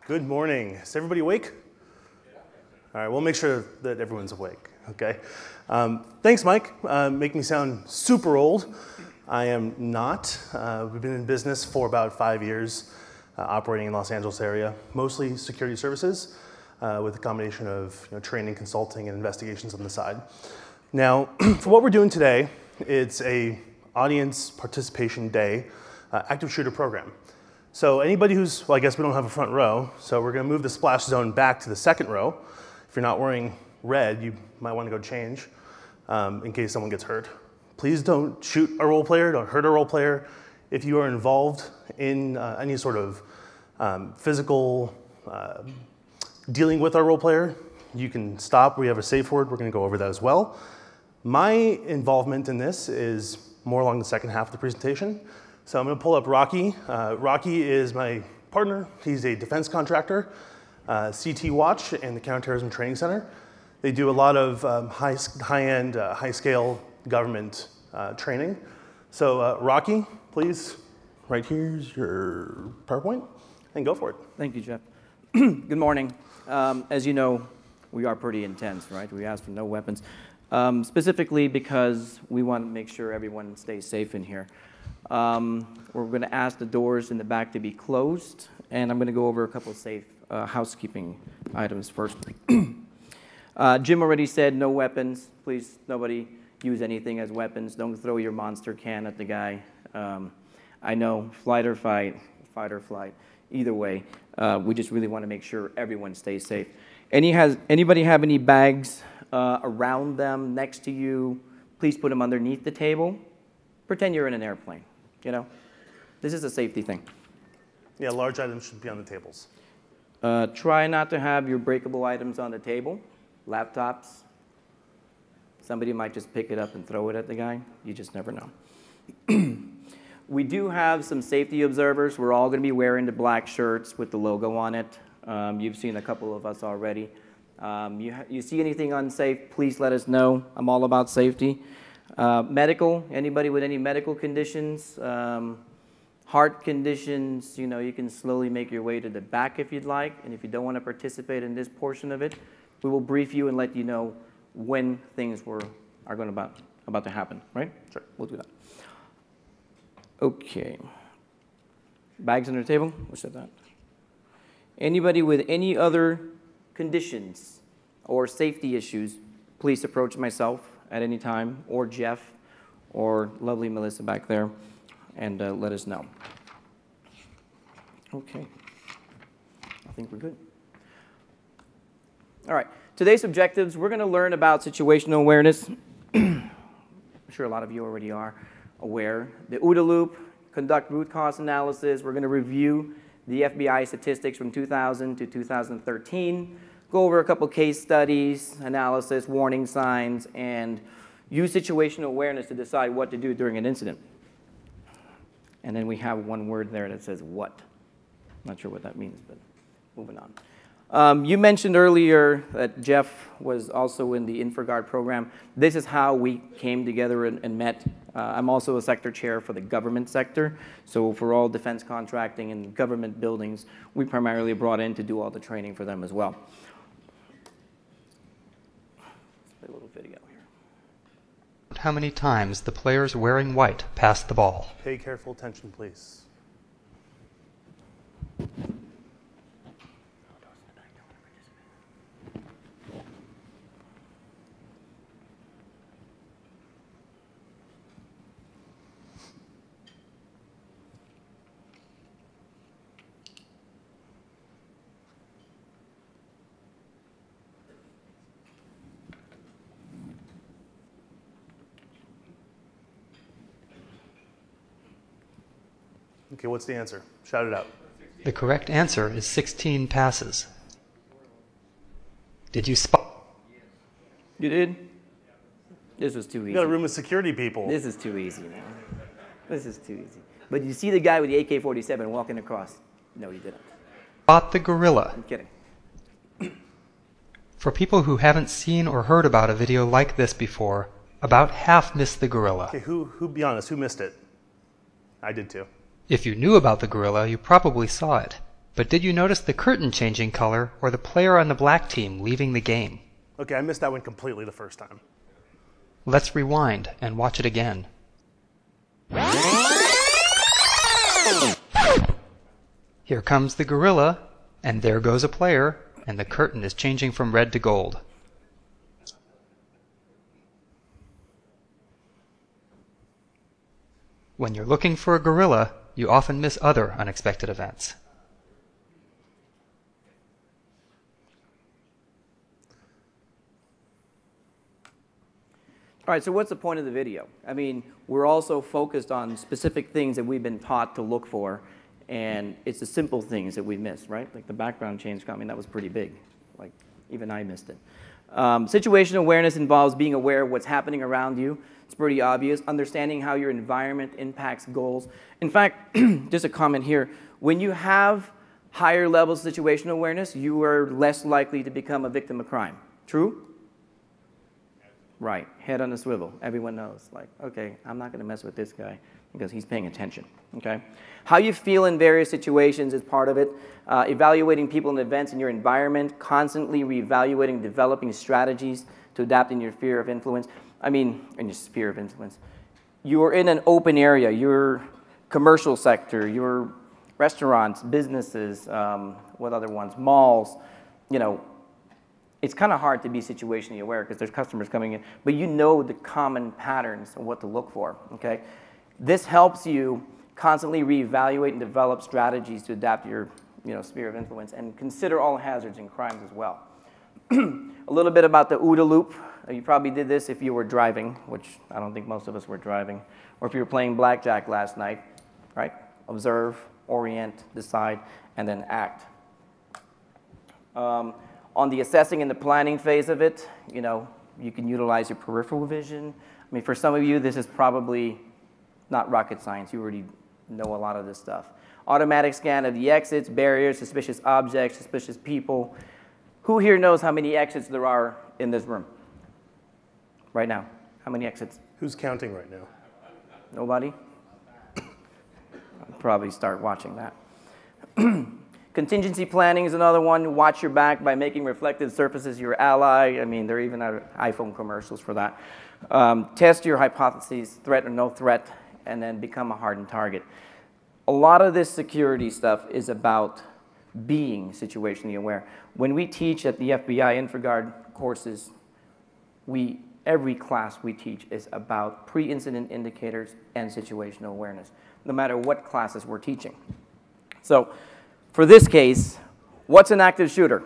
Good morning. Is everybody awake? All right, we'll make sure that everyone's awake, okay? Thanks, Mike. Make me sound super old. I am not. We've been in business for about 5 years, operating in Los Angeles area, mostly security services, with a combination of training, consulting, and investigations on the side. Now, for what we're doing today, it's a audience participation day, active shooter program. So anybody who's, well, I guess we don't have a front row, so we're gonna move the splash zone back to the second row. If you're not wearing red, you might wanna go change in case someone gets hurt. Please don't shoot a role player, don't hurt a role player. If you are involved in any sort of physical dealing with our role player, you can stop. We have a safe word, we're gonna go over that as well. My involvement in this is more along the second half of the presentation. So I'm gonna pull up Rocky. Rocky is my partner. He's a defense contractor, CT Watch and the Counterterrorism Training Center. They do a lot of high-end, high-scale government training. So Rocky, please, right here's your PowerPoint, and go for it. Thank you, Jeff. Good morning. As you know, we are pretty intense, right? We ask for no weapons, specifically because we want to make sure everyone stays safe in here. We're going to ask the doors in the back to be closed, and I'm going to go over a couple of safe housekeeping items first. Jim already said no weapons. Please, nobody use anything as weapons. Don't throw your monster can at the guy. I know, flight or fight, fight or flight. Either way, we just really want to make sure everyone stays safe. Anybody have any bags around them, next to you? Please put them underneath the table. Pretend you're in an airplane, This is a safety thing. Yeah, large items should be on the tables. Try not to have your breakable items on the table. Laptops. Somebody might just pick it up and throw it at the guy. You just never know. We do have some safety observers. We're all going to be wearing the black shirts with the logo on it. You've seen a couple of us already. You see anything unsafe, please let us know. I'm all about safety. Medical, anybody with any medical conditions, heart conditions, you can slowly make your way to the back if you'd like. And if you don't want to participate in this portion of it, we will brief you and let you know when things are about to happen, right? Sure, we'll do that. Okay. Bags under the table? We'll set that. Anybody with any other conditions or safety issues, please approach myself at any time, or Jeff, or lovely Melissa back there, and let us know. Okay. I think we're good. All right. Today's objectives, we're going to learn about situational awareness. I'm sure a lot of you already are aware. The OODA loop, conduct root cause analysis. We're going to review the FBI statistics from 2000 to 2013, go over a couple case studies, analysis, warning signs, and use situational awareness to decide what to do during an incident. And then we have one word there that says what. Not sure what that means, but moving on. You mentioned earlier that Jeff was also in the InfraGuard program. This is how we came together and met. I'm also a sector chair for the government sector. So for all defense contracting and government buildings, we primarily brought in to do all the training for them as well. Let's play a little video here. How many times the players wearing white passed the ball. Pay careful attention, please. Okay, what's the answer? Shout it out. The correct answer is 16 passes. Did you spot? You did? This was too easy. You got a room of security people. This is too easy, man. This is too easy. But you see the guy with the AK-47 walking across. No, you didn't. Spot the gorilla. I'm kidding. For people who haven't seen or heard about a video like this before, about half missed the gorilla. Okay, who be honest, who missed it? I did too. If you knew about the gorilla, you probably saw it. But did you notice the curtain changing color or the player on the black team leaving the game? Okay, I missed that one completely the first time. Let's rewind and watch it again. Here comes the gorilla, and there goes a player, and the curtain is changing from red to gold. When you're looking for a gorilla, you often miss other unexpected events. All right, so what's the point of the video? I mean, we're also focused on specific things that we've been taught to look for, and it's the simple things that we miss, right? Like the background change comment, that was pretty big. Like, even I missed it. Situational awareness involves being aware of what's happening around you. It's pretty obvious. Understanding how your environment impacts goals. In fact, just a comment here, when you have higher levels of situational awareness, you are less likely to become a victim of crime. True? Right, head on a swivel. Everyone knows, like, okay, I'm not going to mess with this guy because he's paying attention, okay? How you feel in various situations is part of it. Evaluating people and events in your environment, constantly reevaluating, developing strategies to adapt in your sphere of influence. I mean, in your sphere of influence. You're in an open area, your commercial sector, your restaurants, businesses, what other ones, malls, you know, it's kind of hard to be situationally aware because there's customers coming in, but you know the common patterns and what to look for, okay? This helps you constantly reevaluate and develop strategies to adapt your sphere of influence and consider all hazards and crimes as well. A little bit about the OODA loop. You probably did this if you were driving, which I don't think most of us were driving, or if you were playing blackjack last night, right? Observe, orient, decide, and then act. On the assessing and the planning phase of it, you can utilize your peripheral vision. I mean, for some of you, this is probably not rocket science. You already know a lot of this stuff. Automatic scan of the exits, barriers, suspicious objects, suspicious people. Who here knows how many exits there are in this room right now? How many exits? Who's counting right now? Nobody? I'll probably start watching that. Contingency planning is another one. Watch your back by making reflective surfaces your ally. I mean, there are even iPhone commercials for that. Test your hypotheses, threat or no threat, and then become a hardened target. A lot of this security stuff is about being situationally aware. When we teach at the FBI InfraGard courses, every class we teach is about pre-incident indicators and situational awareness, no matter what classes we're teaching. So, for this case, what's an active shooter?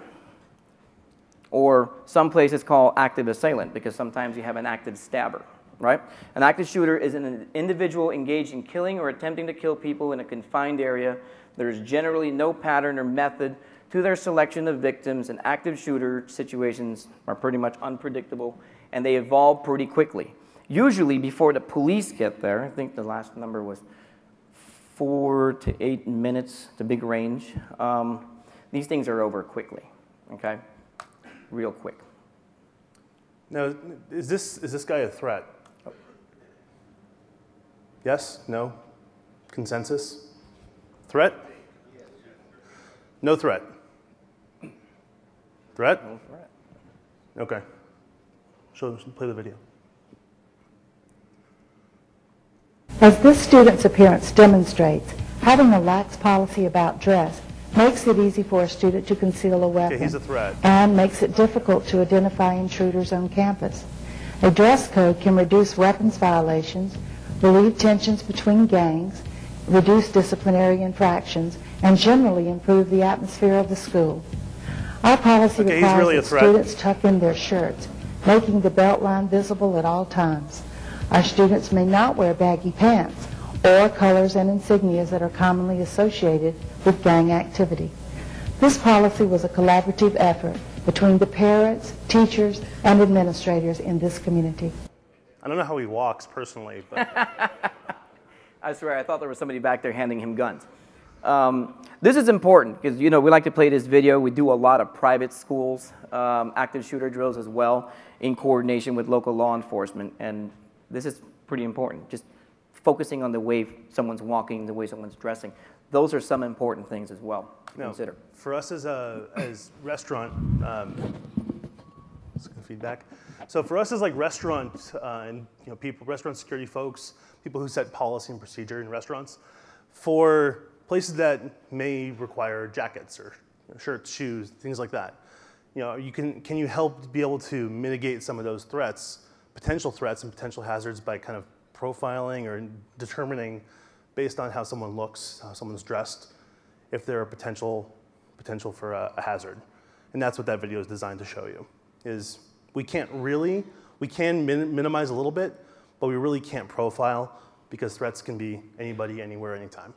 Or some places call active assailant because sometimes you have an active stabber, right? An active shooter is an individual engaged in killing or attempting to kill people in a confined area. There is generally no pattern or method to their selection of victims, and active shooter situations are pretty much unpredictable, and they evolve pretty quickly. Usually before the police get there, I think the last number was 4 to 8 minutes, the big range. These things are over quickly, okay? Real quick. Now, is this guy a threat? Yes? No? Consensus? Threat? No threat. Threat? No threat. Okay. Play the video. As this student's appearance demonstrates, having a lax policy about dress makes it easy for a student to conceal a weapon. Okay, he's a threat. And makes it difficult to identify intruders on campus. A dress code can reduce weapons violations, relieve tensions between gangs, reduce disciplinary infractions, and generally improve the atmosphere of the school. Our policy requires that students tuck in their shirts, making the belt line visible at all times. Our students may not wear baggy pants or colors and insignias that are commonly associated with gang activity. This policy was a collaborative effort between the parents, teachers, and administrators in this community. I don't know how he walks personally, but I swear, I thought there was somebody back there handing him guns. This is important because, we like to play this video. We do a lot of private schools, active shooter drills as well, in coordination with local law enforcement. And this is pretty important. Just focusing on the way someone's walking, the way someone's dressing. Those are some important things as well to consider. For us as restaurant, feedback. So for us as like restaurant and people, restaurant security folks, people who set policy and procedure in restaurants, for places that may require jackets or shirts, shoes, things like that, can you help be able to mitigate some of those threats, potential threats and potential hazards by kind of profiling or determining based on how someone looks, how someone's dressed, if there are potential for a hazard. And that's what that video is designed to show you, is we can minimize a little bit, but we really can't profile because threats can be anybody, anywhere, anytime.